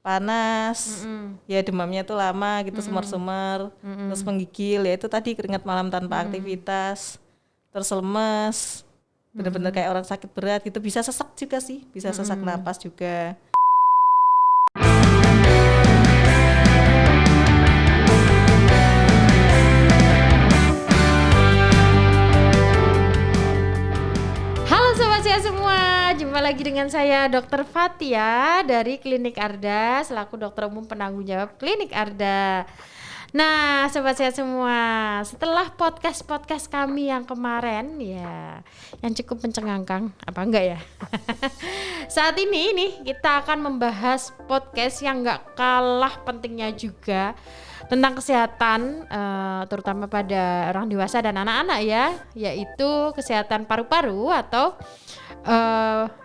panas, ya demamnya tuh lama gitu, sumar-sumar, terus menggigil, ya itu tadi keringat malam tanpa aktivitas, terus lemes, bener-bener kayak orang sakit berat gitu, bisa sesak juga sih, bisa sesak napas juga. Semua, jumpa lagi dengan saya Dr. Fatia dari Klinik Arda selaku dokter umum penanggung jawab Klinik Arda. Nah, sobat sehat semua, setelah podcast kami yang kemarin ya, yang cukup mencengangkan, apa enggak ya? Saat ini nih kita akan membahas podcast yang enggak kalah pentingnya juga tentang kesehatan, terutama pada orang dewasa dan anak-anak ya, yaitu kesehatan paru-paru atau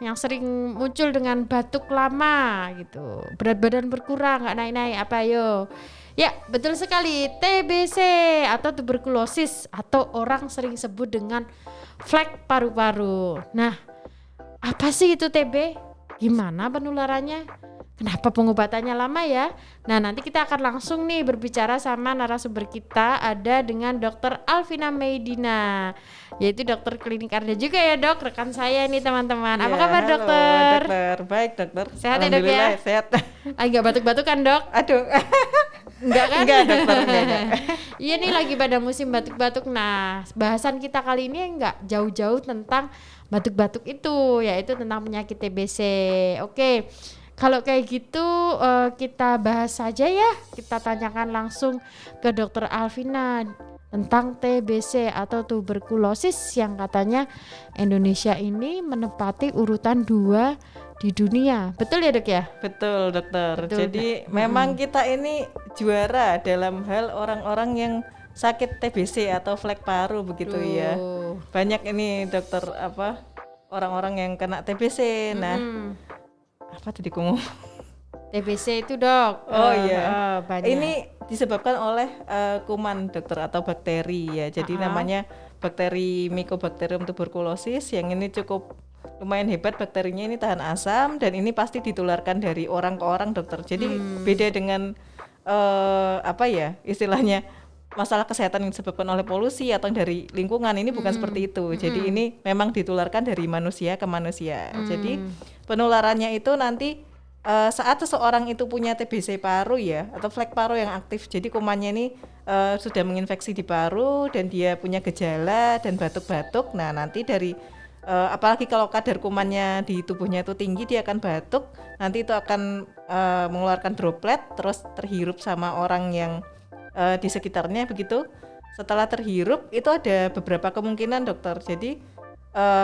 yang sering muncul dengan batuk lama gitu, berat badan berkurang, nggak naik-naik, apa yo? Ya, betul sekali, TBC atau tuberkulosis atau orang sering sebut dengan flek paru-paru. Nah, apa sih itu TB? Gimana penularannya? Kenapa pengobatannya lama ya? Nah, nanti kita akan langsung nih berbicara sama narasumber kita, ada dengan Dr. Alvina Meidina, yaitu dokter klinik Arda juga ya dok, rekan saya nih teman-teman. Apa kabar halo, dokter? Dokter, baik dokter. Sehat ya dok ya? Sehat. Agak batuk-batuk kan dok? Aduh. Enggak kan? Enggak dokter, enggak. Iya nih lagi pada musim batuk-batuk. Nah, bahasan kita kali ini enggak jauh-jauh tentang batuk-batuk itu, yaitu tentang penyakit TBC. Oke. Kalau kayak gitu kita bahas saja ya. Kita tanyakan langsung ke Dr. Alvina tentang TBC atau tuberkulosis yang katanya Indonesia ini menempati urutan 2 di dunia. Betul ya dok ya? Betul dokter. Betul. Jadi memang kita ini juara dalam hal orang-orang yang sakit TBC atau flek paru begitu ya. Banyak ini dokter orang-orang yang kena TBC. Nah, apa tadi kamu? TBC itu dok. Oh iya. Banyak. Ini disebabkan oleh kuman dokter atau bakteri ya. Jadi namanya bakteri Mycobacterium tuberculosis yang ini cukup lumayan hebat, bakterinya ini tahan asam dan ini pasti ditularkan dari orang ke orang dokter. Jadi beda dengan istilahnya masalah kesehatan yang disebabkan oleh polusi atau dari lingkungan, ini bukan seperti itu. Jadi ini memang ditularkan dari manusia ke manusia. Jadi penularannya itu nanti saat seseorang itu punya TBC paru ya atau flek paru yang aktif. Jadi kumannya ini sudah menginfeksi di paru dan dia punya gejala dan batuk-batuk. Nah, nanti dari apalagi kalau kadar kumannya di tubuhnya itu tinggi, dia akan batuk. Nanti itu akan mengeluarkan droplet terus terhirup sama orang yang di sekitarnya begitu. Setelah terhirup itu ada beberapa kemungkinan dokter. Jadi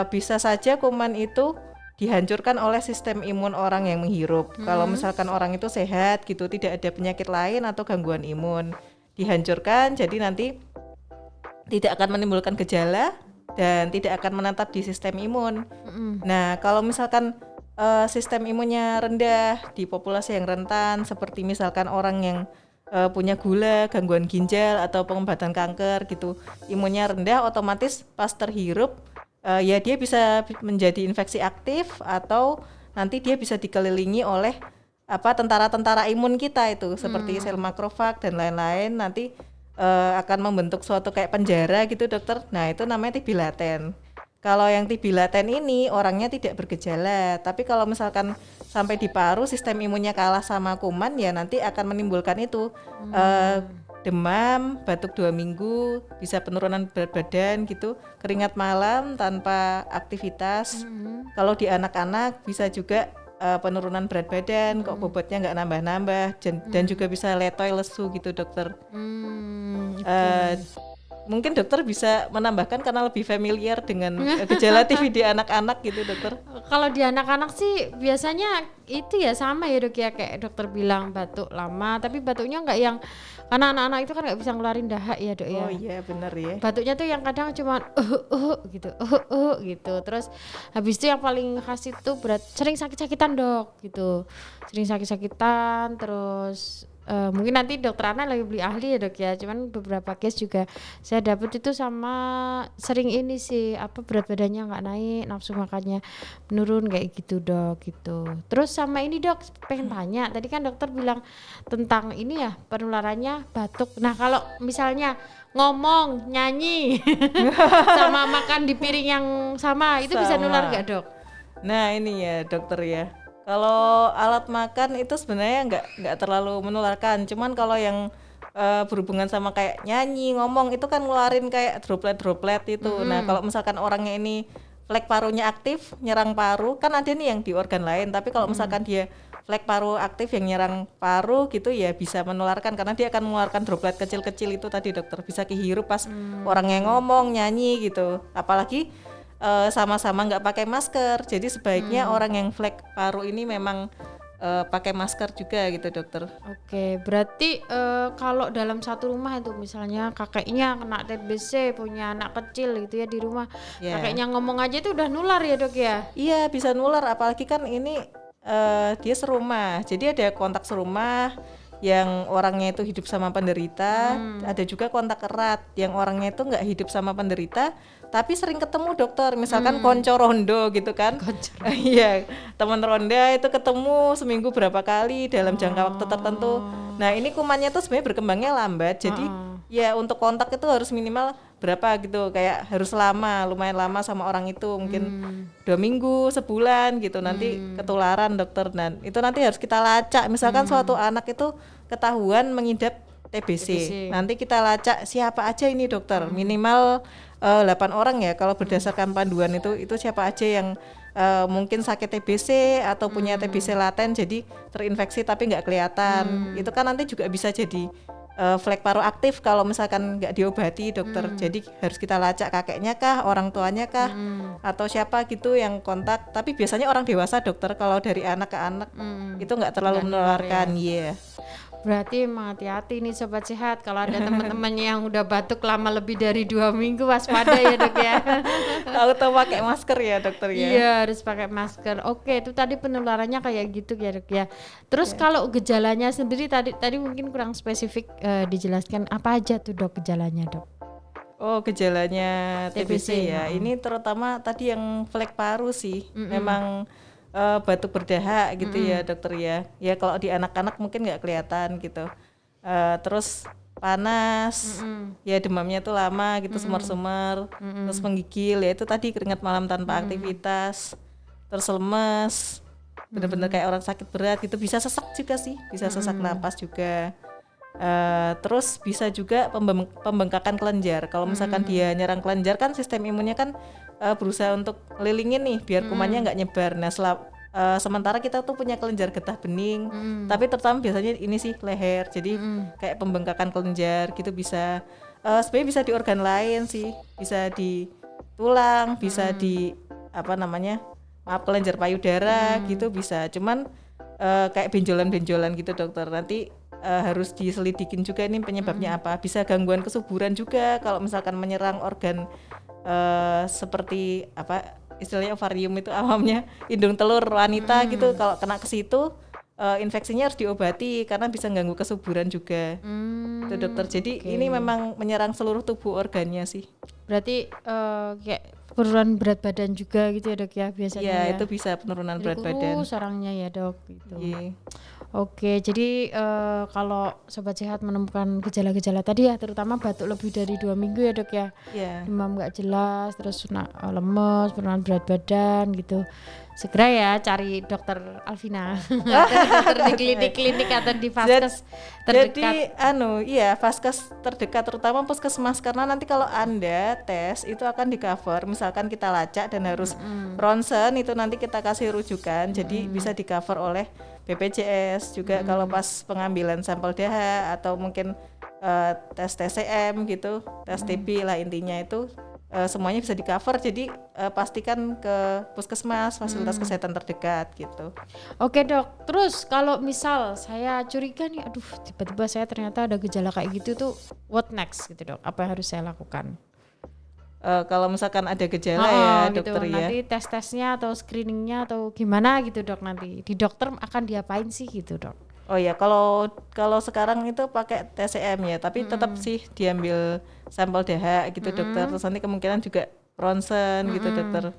bisa saja kuman itu dihancurkan oleh sistem imun orang yang menghirup. Kalau misalkan orang itu sehat gitu, tidak ada penyakit lain atau gangguan imun, dihancurkan, jadi nanti tidak akan menimbulkan gejala dan tidak akan menetap di sistem imun. Nah, kalau misalkan sistem imunnya rendah di populasi yang rentan, seperti misalkan orang yang punya gula, gangguan ginjal atau pengobatan kanker gitu, imunnya rendah, otomatis pas terhirup ya dia bisa menjadi infeksi aktif atau nanti dia bisa dikelilingi oleh tentara-tentara imun kita itu seperti sel makrofag dan lain-lain, nanti akan membentuk suatu kayak penjara gitu dokter. Nah, itu namanya TB laten. Kalau yang TB laten ini orangnya tidak bergejala, tapi kalau misalkan sampai di paru sistem imunnya kalah sama kuman ya nanti akan menimbulkan itu demam, batuk 2 minggu, bisa penurunan berat badan gitu, keringat malam tanpa aktivitas. Kalau di anak-anak bisa juga penurunan berat badan, kok bobotnya nggak nambah-nambah, dan juga bisa letoy, lesu gitu dokter. Mungkin dokter bisa menambahkan karena lebih familiar dengan gejala TB di anak-anak gitu dokter. Kalau di anak-anak sih biasanya itu ya sama ya dok ya, kayak dokter bilang batuk lama, tapi batuknya nggak yang, karena anak-anak itu kan nggak bisa ngeluarin dahak ya dok ya. Oh iya benar ya. Batuknya tuh yang kadang cuma gitu, gitu. Terus habis itu yang paling khas itu sering sakit-sakitan dok gitu, sering sakit-sakitan, terus mungkin nanti dokter Ana lagi beli ahli ya dok ya, cuman beberapa case juga saya dapat itu sama sering ini sih apa berat badannya nggak naik, nafsu makannya menurun kayak gitu dok gitu. Terus sama ini dok pengen tanya, tadi kan dokter bilang tentang ini ya penularannya batuk. Nah kalau misalnya ngomong, nyanyi sama makan di piring yang sama itu bisa Sama. nular nggak dok? Nah ini ya dokter ya. Kalau alat makan itu sebenarnya nggak terlalu menularkan. Cuman kalau yang berhubungan sama kayak nyanyi, ngomong itu kan ngeluarin kayak droplet-droplet itu. Nah kalau misalkan orangnya ini flek parunya aktif, nyerang paru, kan ada nih yang di organ lain. Tapi kalau misalkan dia flek paru aktif yang nyerang paru gitu ya bisa menularkan karena dia akan mengeluarkan droplet kecil-kecil itu tadi dokter. Bisa kehirup pas orangnya ngomong, nyanyi gitu. Apalagi sama-sama nggak pakai masker, jadi sebaiknya orang yang flek paru ini memang pakai masker juga gitu dokter. Oke, berarti kalau dalam satu rumah itu misalnya kakeknya kena TBC, punya anak kecil gitu ya di rumah, Ya. kakeknya ngomong aja itu udah nular ya dok ya? Iya bisa nular, apalagi kan ini dia serumah, jadi ada kontak serumah yang orangnya itu hidup sama penderita, ada juga kontak erat yang orangnya itu nggak hidup sama penderita tapi sering ketemu dokter, misalkan konco rondo gitu kan. Iya, teman ronda itu ketemu seminggu berapa kali dalam jangka waktu tertentu. Nah ini kumannya tuh sebenarnya berkembangnya lambat, jadi ya untuk kontak itu harus minimal berapa gitu, kayak harus lumayan lama sama orang itu, mungkin 2 minggu, sebulan gitu, nanti ketularan dokter. Dan itu nanti harus kita lacak, misalkan suatu anak itu ketahuan mengidap TBC. Nanti kita lacak siapa aja ini dokter, minimal 8 orang ya kalau berdasarkan panduan itu siapa aja yang mungkin sakit TBC atau punya TBC laten jadi terinfeksi tapi nggak kelihatan. Itu kan nanti juga bisa jadi flek paru aktif kalau misalkan nggak diobati dokter. Jadi harus kita lacak kakeknya kah, orang tuanya kah, atau siapa gitu yang kontak. Tapi biasanya orang dewasa dokter, kalau dari anak ke anak itu nggak terlalu menularkan. Iya. Berarti emang hati-hati nih sobat sehat, kalau ada teman-temannya yang udah batuk lama lebih dari 2 minggu waspada ya dok ya. Tahu pakai masker ya dokter ya. Iya harus pakai masker. Oke itu tadi penularannya kayak gitu ya dok ya. Terus kalau gejalanya sendiri tadi mungkin kurang spesifik dijelaskan apa aja tuh dok gejalanya dok? Oh gejalanya TBC ya. TBC. Ini terutama tadi yang flek paru sih. Memang batuk berdahak gitu ya dokter ya. Ya kalau di anak-anak mungkin nggak kelihatan gitu. Terus panas, ya demamnya tuh lama gitu, sumar-sumar, terus menggigil, ya itu tadi keringat malam tanpa aktivitas, terus lemes, bener-bener kayak orang sakit berat gitu, bisa sesak juga sih, bisa sesak napas juga. Terus bisa juga pembengkakan kelenjar. Kalau misalkan dia nyerang kelenjar kan sistem imunnya kan berusaha untuk ngelilingin nih biar kumannya nggak nyebar. Nah sementara kita tuh punya kelenjar getah bening, tapi terutama biasanya ini sih leher, jadi kayak pembengkakan kelenjar gitu bisa. Sebenarnya bisa di organ lain sih, bisa di tulang, bisa di kelenjar payudara gitu bisa. Cuman kayak benjolan-benjolan gitu dokter, nanti harus diselidikin juga ini penyebabnya apa. Bisa gangguan kesuburan juga kalau misalkan menyerang organ seperti apa istilahnya ovarium itu awamnya indung telur wanita gitu. Kalau kena ke situ infeksinya harus diobati karena bisa ganggu kesuburan juga. Itu dokter. Jadi ini memang menyerang seluruh tubuh organnya sih. Berarti kayak penurunan berat badan juga gitu ya dok ya biasanya ya? Ya Itu bisa penurunan berat badan. Sarangnya ya dok gitu. Yeah. Oke, jadi kalau sobat sehat menemukan gejala-gejala tadi ya, terutama batuk lebih dari 2 minggu ya dok ya, demam nggak jelas, terus lemes, penurunan berat badan gitu, segera ya cari dokter Alvina, dokter di klinik-klinik atau di vaskes terdekat. Jadi vaskes terdekat, terutama puskesmas, karena nanti kalau Anda tes itu akan di cover, misalkan kita lacak dan harus ronsen itu nanti kita kasih rujukan, jadi bisa di cover oleh BPJS juga kalau pas pengambilan sampel dahak atau mungkin tes TCM gitu, tes TB lah intinya itu semuanya bisa di cover. Jadi pastikan ke puskesmas, fasilitas kesehatan terdekat gitu. Oke dok, terus kalau misal saya curiga nih, aduh tiba-tiba saya ternyata ada gejala kayak gitu tuh, what next gitu dok, apa yang harus saya lakukan? Kalau misalkan ada gejala ya gitu, dokter ya. Nanti tes-tesnya atau screeningnya atau gimana gitu dok, nanti di dokter akan diapain sih gitu dok? Oh ya, kalau sekarang itu pakai TCM ya, tapi tetap sih diambil sampel dahak gitu dokter. Terus nanti kemungkinan juga ronsen gitu dokter.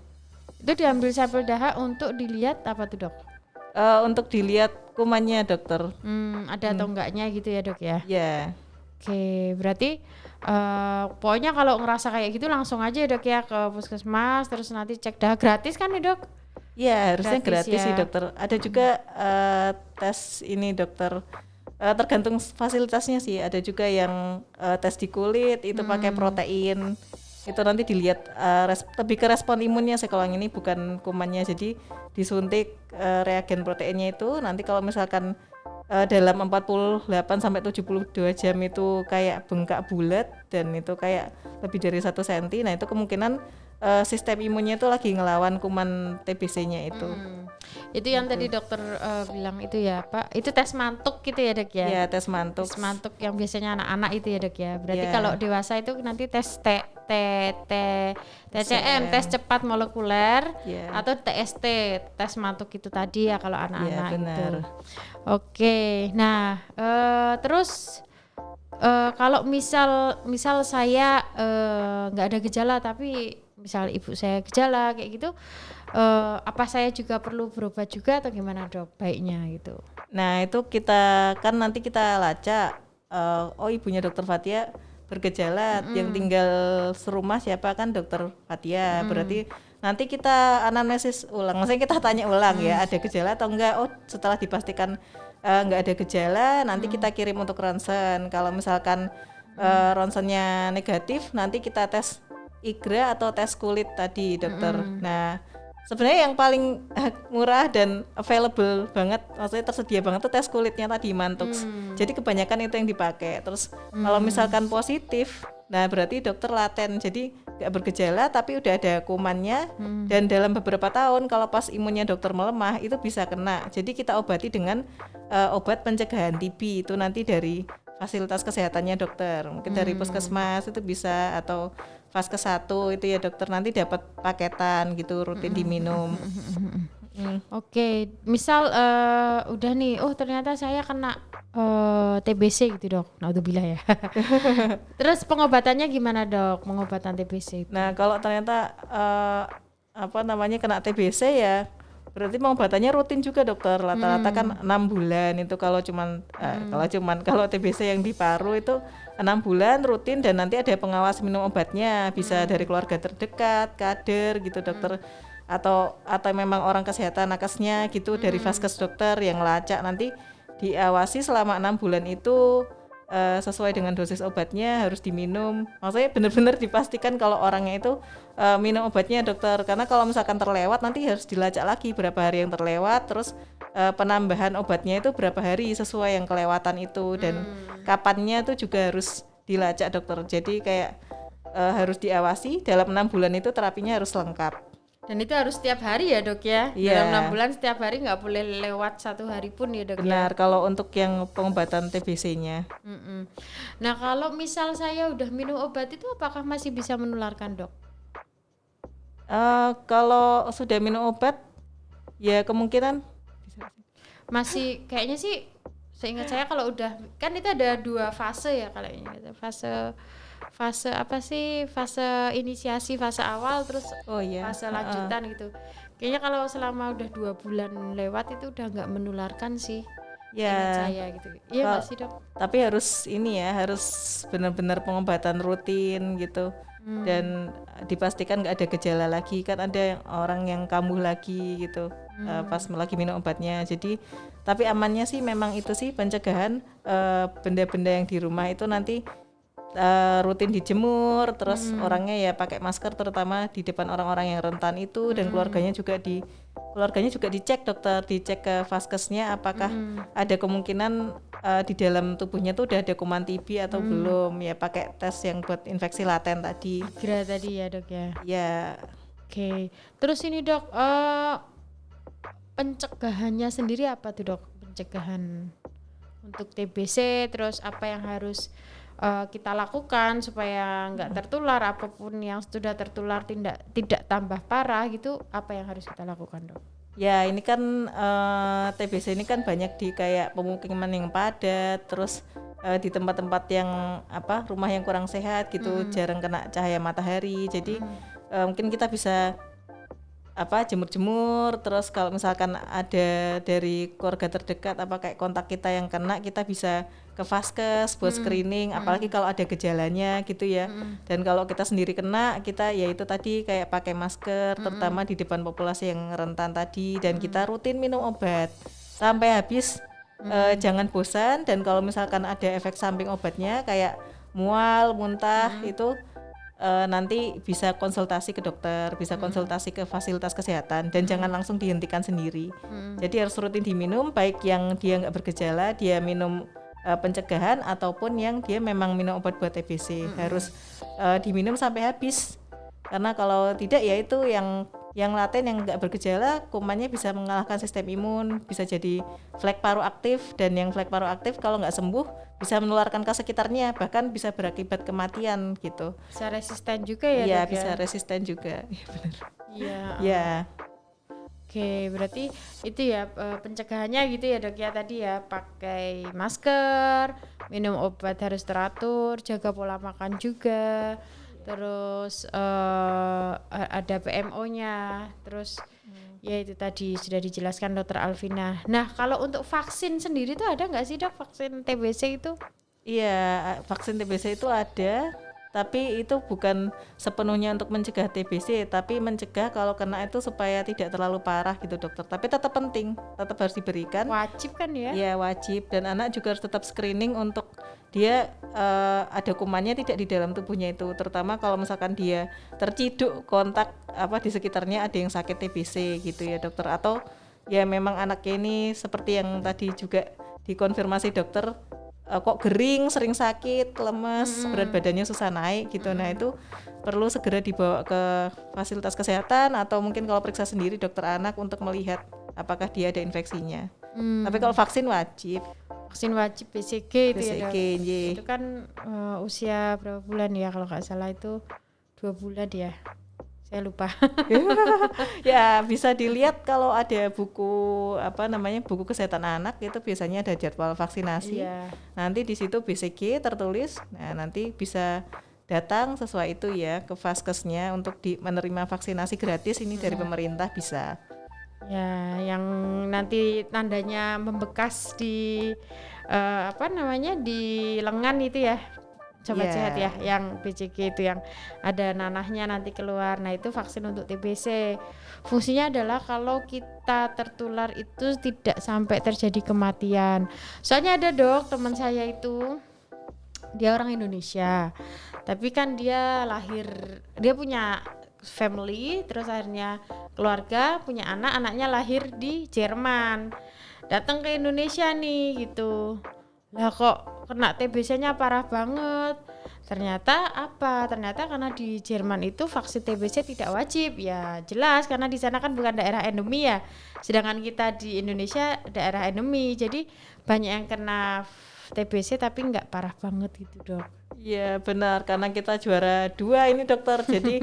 Itu diambil sampel dahak untuk dilihat apa tuh dok? Untuk dilihat kumannya dokter. Ada atau enggaknya gitu ya dok ya? Ya, Oke, berarti pokoknya kalau ngerasa kayak gitu langsung aja ya dok ya ke puskesmas, terus nanti cek dahak gratis kan ya dok? ya harusnya Gratis gratis sih ya. dokter. Ada juga tes ini dokter. Tergantung fasilitasnya sih. Ada juga yang tes di kulit itu pakai protein. Itu nanti dilihat lebih ke respon imunnya sih kalau yang ini bukan kumannya. Jadi disuntik reagen proteinnya itu nanti kalau misalkan dalam 48 sampai 72 jam itu kayak bengkak bulat dan itu kayak lebih dari 1 cm. Nah, itu kemungkinan sistem imunnya itu lagi ngelawan kuman TBC-nya itu. Itu yang tadi dokter bilang itu ya Pak, itu tes mantuk gitu ya dok ya? Ya, tes mantuk. Tes mantuk yang biasanya anak-anak itu ya dok ya. Berarti Ya. kalau dewasa itu nanti tes TCM, tes cepat molekuler, Ya. atau TST, tes mantuk itu tadi ya kalau anak-anak Ya, benar. itu. Oke, nah terus kalau misal saya nggak ada gejala tapi misal ibu saya gejala kayak gitu, apa saya juga perlu berobat juga atau gimana dok baiknya gitu? Nah, itu kita kan nanti kita lacak oh ibunya dokter Fatia bergejala, yang tinggal serumah siapa kan dokter Fatia. Berarti nanti kita anamnesis ulang, maksudnya kita tanya ulang ya ada gejala atau enggak. Oh, setelah dipastikan enggak ada gejala, nanti kita kirim untuk ronsen. Kalau misalkan ronsennya negatif, nanti kita tes IGRA atau tes kulit tadi dokter. Nah, sebenarnya yang paling murah dan available banget, maksudnya tersedia banget tuh tes kulitnya tadi Mantux. Jadi kebanyakan itu yang dipakai. Terus kalau misalkan positif, nah berarti dokter laten, jadi nggak bergejala tapi udah ada kumannya. Dan dalam beberapa tahun kalau pas imunnya dokter melemah itu bisa kena. Jadi kita obati dengan obat pencegahan TB itu nanti dari fasilitas kesehatannya dokter, mungkin dari puskesmas itu bisa, atau Vaskes 1 itu ya dokter, nanti dapat paketan gitu rutin diminum. Oke, misal udah nih, oh ternyata saya kena TBC gitu dok, naudzubillah ya. Terus pengobatannya gimana dok, pengobatan TBC? Nah, kalau ternyata kena TBC ya berarti pengobatannya rutin juga dokter. Rata-rata kan 6 bulan itu kalau kalau TBC yang di paru itu 6 bulan rutin, dan nanti ada pengawas minum obatnya, bisa dari keluarga terdekat, kader gitu dokter, atau memang orang kesehatan nakesnya gitu dari vaskes dokter yang lacak, nanti diawasi selama 6 bulan itu sesuai dengan dosis obatnya harus diminum. Maksudnya benar-benar dipastikan kalau orangnya itu minum obatnya dokter, karena kalau misalkan terlewat nanti harus dilacak lagi berapa hari yang terlewat, terus penambahan obatnya itu berapa hari sesuai yang kelewatan itu, dan kapannya itu juga harus dilacak dokter. Jadi kayak harus diawasi dalam 6 bulan itu terapinya harus lengkap. Dan itu harus setiap hari ya dok ya? Iya. Dalam 6 bulan setiap hari, nggak boleh lewat 1 hari pun ya dok. Benar, kalau untuk yang pengobatan TBC-nya. Nah kalau misal saya udah minum obat itu apakah masih bisa menularkan dok? Kalau sudah minum obat ya kemungkinan Masih kayaknya sih, seingat saya kalau udah, kan itu ada 2 fase ya kalau ini, fase apa sih, fase inisiasi, fase awal, terus fase lanjutan gitu. Kayaknya kalau selama udah 2 bulan lewat itu udah nggak menularkan sih, seingat saya gitu. Iya nggak sih dok? Tapi harus harus benar-benar pengobatan rutin gitu, dan dipastikan nggak ada gejala lagi. Kan ada orang yang kambuh lagi gitu pas lagi minum obatnya. Jadi tapi amannya sih memang itu sih pencegahan, benda-benda yang di rumah itu nanti rutin dijemur, terus orangnya ya pakai masker terutama di depan orang-orang yang rentan itu, dan keluarganya juga dicek dokter, dicek ke vaskesnya apakah ada kemungkinan di dalam tubuhnya tuh udah ada kuman TB atau belum, ya pakai tes yang buat infeksi laten tadi. Kira tadi ya dok ya. Ya. Oke. Terus ini dok, pencegahannya sendiri apa tuh dok? Pencegahan untuk TBC, terus apa yang harus kita lakukan supaya nggak tertular, apapun yang sudah tertular tidak tambah parah gitu, apa yang harus kita lakukan dok? Ya ini kan TBC ini kan banyak di kayak pemukiman yang padat, terus di tempat-tempat yang rumah yang kurang sehat gitu, jarang kena cahaya matahari. Jadi mungkin kita bisa jemur-jemur, terus kalau misalkan ada dari keluarga terdekat kayak kontak kita yang kena, kita bisa ke vaskes buat screening, apalagi kalau ada gejalanya gitu ya. Dan kalau kita sendiri kena, kita ya itu tadi kayak pakai masker, terutama di depan populasi yang rentan tadi, dan kita rutin minum obat sampai habis. Jangan bosan, dan kalau misalkan ada efek samping obatnya kayak mual, muntah itu nanti bisa konsultasi ke dokter, bisa konsultasi ke fasilitas kesehatan, dan jangan langsung dihentikan sendiri. Jadi harus rutin diminum, baik yang dia nggak bergejala, dia minum pencegahan, ataupun yang dia memang minum obat buat TBC. Harus diminum sampai habis, karena kalau tidak ya itu yang laten, yang nggak bergejala, kumannya bisa mengalahkan sistem imun, bisa jadi flek paru aktif, dan yang flek paru aktif kalau nggak sembuh bisa menularkan ke sekitarnya, bahkan bisa berakibat kematian gitu. Bisa resisten juga ya, Iya, Dok, bisa ya? resisten juga. Iya benar. Iya. Ya, Oke, berarti itu ya pencegahannya gitu ya, Dok, ya, tadi ya pakai masker, minum obat harus teratur, jaga pola makan juga, terus ada PMO-nya, terus ya itu tadi sudah dijelaskan Dokter Alvina. Nah, kalau untuk vaksin sendiri tuh ada nggak sih, Dok, vaksin TBC itu? iya, vaksin TBC itu ada, tapi itu bukan sepenuhnya untuk mencegah TBC, tapi mencegah kalau kena itu supaya tidak terlalu parah gitu dokter. Tapi tetap penting, tetap harus diberikan. Wajib kan ya? Iya wajib, dan anak juga harus tetap screening untuk dia ada kumannya tidak di dalam tubuhnya itu, terutama kalau misalkan dia terciduk kontak di sekitarnya ada yang sakit TBC gitu ya dokter, atau ya memang anaknya ini seperti yang tadi juga dikonfirmasi dokter, kok gering, sering sakit, lemes, berat badannya susah naik gitu. Nah itu perlu segera dibawa ke fasilitas kesehatan, atau mungkin kalau periksa sendiri dokter anak untuk melihat apakah dia ada infeksinya. Tapi kalau vaksin wajib. Vaksin wajib BCG itu ya, Dok? BCG, nggih. Itu kan usia berapa bulan ya, kalau nggak salah itu 2 bulan ya, saya lupa. Ya bisa dilihat kalau ada buku buku kesehatan anak, itu biasanya ada jadwal vaksinasi. Iya. Nanti di situ BCG tertulis. Nah, nanti bisa datang sesuai itu ya ke vaskesnya untuk menerima vaksinasi gratis ini dari pemerintah bisa. Ya, yang nanti tandanya membekas di di lengan itu ya, Sobat Iya. Sehat ya, yang BCG itu yang ada nanahnya nanti keluar. Nah, itu vaksin untuk TBC. Fungsinya adalah kalau kita tertular itu tidak sampai terjadi kematian. Soalnya ada, Dok, teman saya itu, dia orang Indonesia, tapi kan dia punya family, terus akhirnya keluarga, punya anaknya lahir di Jerman, datang ke Indonesia nih gitu. Lah kok kena TBC-nya parah banget. Ternyata karena di Jerman itu vaksin TBC tidak wajib. Ya jelas, karena di sana kan bukan daerah endemi ya, sedangkan kita di Indonesia daerah endemi, jadi banyak yang kena TBC tapi nggak parah banget gitu, Dok. Iya benar, karena kita juara 2 ini dokter. Jadi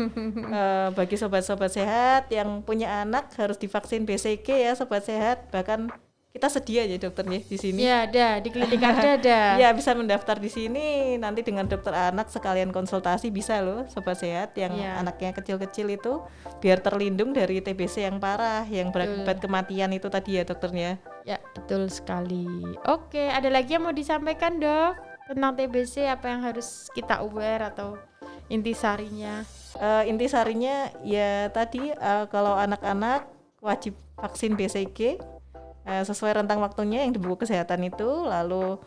bagi sobat-sobat sehat yang punya anak harus divaksin BCG ya sobat sehat. Bahkan kita sedia ya dokternya di sini. Ya ada di klinik ada. Iya bisa mendaftar di sini, nanti dengan dokter anak sekalian konsultasi bisa loh sobat sehat yang anaknya kecil-kecil itu, biar terlindung dari TBC yang parah, yang berakibat kematian itu tadi ya dokternya. Ya betul sekali. Oke, ada lagi yang mau disampaikan, Dok, tentang TBC, apa yang harus kita aware atau intisarinya? Intisarinya ya tadi kalau anak-anak wajib vaksin BCG sesuai rentang waktunya yang di buku kesehatan itu. Lalu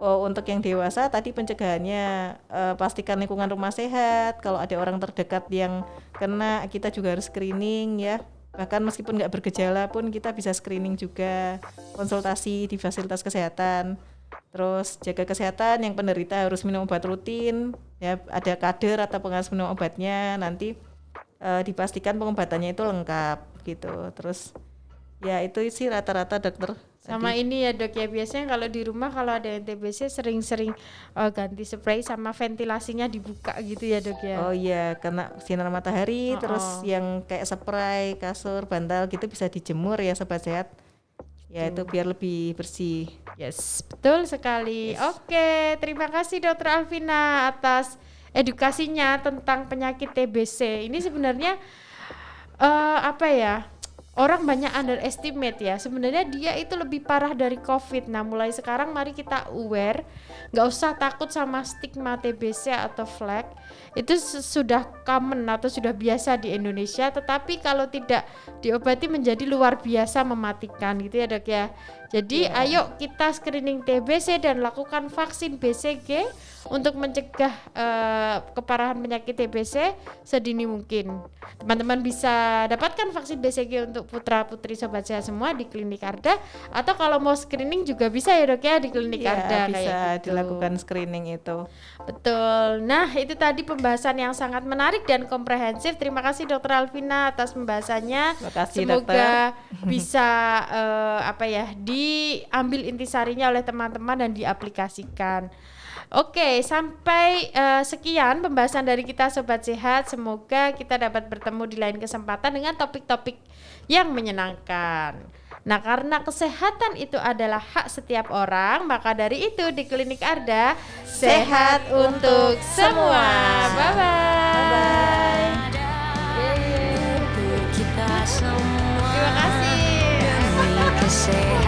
untuk yang dewasa tadi pencegahannya pastikan lingkungan rumah sehat. Kalau ada orang terdekat yang kena, kita juga harus screening ya. Bahkan meskipun nggak bergejala pun kita bisa screening juga, konsultasi di fasilitas kesehatan. Terus jaga kesehatan, yang penderita harus minum obat rutin ya, ada kader atau pengawas minum obatnya, nanti dipastikan pengobatannya itu lengkap gitu. Terus ya itu sih rata-rata dokter Sama ini ya dok ya, biasanya kalau di rumah kalau ada yang TBC sering-sering ganti spray sama ventilasinya dibuka gitu ya dok ya. Oh iya, kena sinar matahari, terus yang kayak spray, kasur, bantal gitu bisa dijemur ya sobat sehat. Ya itu biar lebih bersih. Yes, betul sekali. Oke, terima kasih Dokter Alvina atas edukasinya tentang penyakit TBC. Ini sebenarnya apa ya? Orang banyak underestimate ya. Sebenarnya dia itu lebih parah dari COVID. Nah, mulai sekarang mari kita aware, nggak usah takut sama stigma TBC atau flek. Itu sudah common atau sudah biasa di Indonesia. Tetapi kalau tidak diobati menjadi luar biasa mematikan gitu ya dok ya. Jadi ayo kita screening TBC dan lakukan vaksin BCG untuk mencegah keparahan penyakit TBC sedini mungkin. Teman-teman bisa dapatkan vaksin BCG untuk putra-putri sobat sehat semua di Klinik Arda, atau kalau mau screening juga bisa ya dok ya di Klinik Arda. Bisa kayak gitu. dilakukan screening itu. Betul. Nah, itu tadi pembahasan yang sangat menarik dan komprehensif. Terima kasih Dokter Alvina atas pembahasannya. Terima kasih, Semoga bisa diambil intisarinya oleh teman-teman dan diaplikasikan. Oke, sampai sekian pembahasan dari kita Sobat Sehat. Semoga kita dapat bertemu di lain kesempatan dengan topik-topik yang menyenangkan. Nah, karena kesehatan itu adalah hak setiap orang, maka dari itu di Klinik Arda, sehat untuk semua. Bye-bye. Untuk kita semua Terima kasih. demi kesehatan.